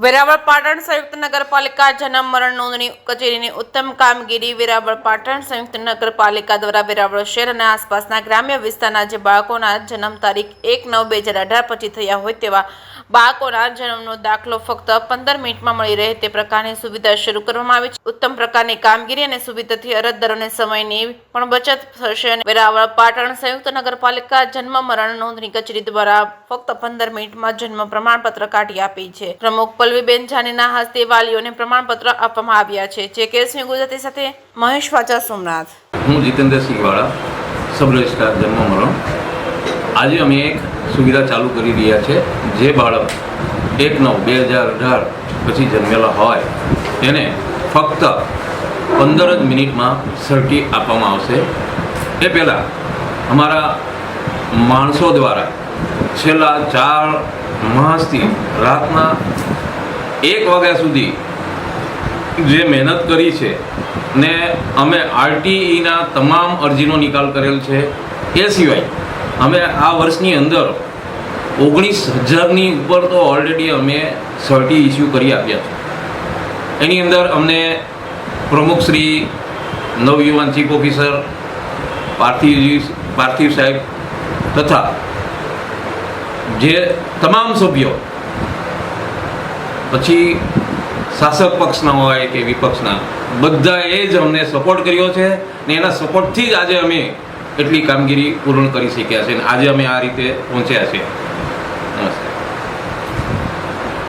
વેરાવળ પાટણ સંયુક્ત નગરપાલિકા જન્મ મરણ નોંધણી કચેરીની ઉત્તમ કામગીરી. વેરાવળ પાટણ સંયુક્ત નગરપાલિકા દ્વારા વેરાવળ શહેર અને આસપાસના ગ્રામ્ય વિસ્તારના જે બાળકોના જન્મ તારીખ 1/9/2018 પછી થયા હોય તેવા બાળકોના જન્મનો દાખલો ફક્ત 15 મિનિટમાં મળી રહે તે પ્રકારની સુવિધા શરૂ કરવામાં આવી છે. ઉત્તમ પ્રકારની કામગીરી અને સુવિધાથી અરજદારોને સમયની પણ બચત થશે. વેરાવળ પાટણ સંયુક્ત નગરપાલિકા જન્મ મરણ નોંધણી કચેરી દ્વારા ફક્ત 15 મિનિટમાં જન્મ પ્રમાણપત્ર કાઢી આપી છે. પ્રમુખ પલ્લવીબેન જાનીના હસ્તે વાલીઓને પ્રમાણપત્ર આપવામાં આવ્યા છે. જે કેસની ગુજરાતી સાથે મહેશ વાચા સોમનાથ. હું જીતેન્દ્રસિંહ વાળા, સબ રજિસ્ટ્રાર જન્મ મરણ. આજે અમે એક સુવિધા ચાલુ કરી રહ્યા છે. જે બાળક 1/9/2018 પછી જન્મેલા હોય તેને ફક્ત 15 જ મિનિટમાં સર્ટી આપવામાં આવશે. એ પહેલાં અમારા માણસો દ્વારા છેલ્લા 4 માસથી રાતના 1 વાગ્યા સુધી જે મહેનત કરી છે ને અમે આરટીઈના તમામ અરજીનો નિકાલ કરેલ છે. એ સિવાય અમે આ વર્ષની અંદર 19,000ની ઉપર તો ઓલરેડી અમે સર્ટી ઇસ્યુ કરી આપ્યા છે. એની અંદર અમને પ્રમુખ શ્રી નવયુવાન ચીફ ઓફિસર પાર્થિવ સાહેબ તથા જે તમામ સભ્યો, પછી શાસક પક્ષના હોય કે વિપક્ષના, બધાએ જ અમને સપોર્ટ કર્યો છે ને એના સપોર્ટથી જ આજે અમે એટલી કામગીરી પૂર્ણ કરી શક્યા છે અને આજે અમે આ રીતે પહોંચ્યા છીએ.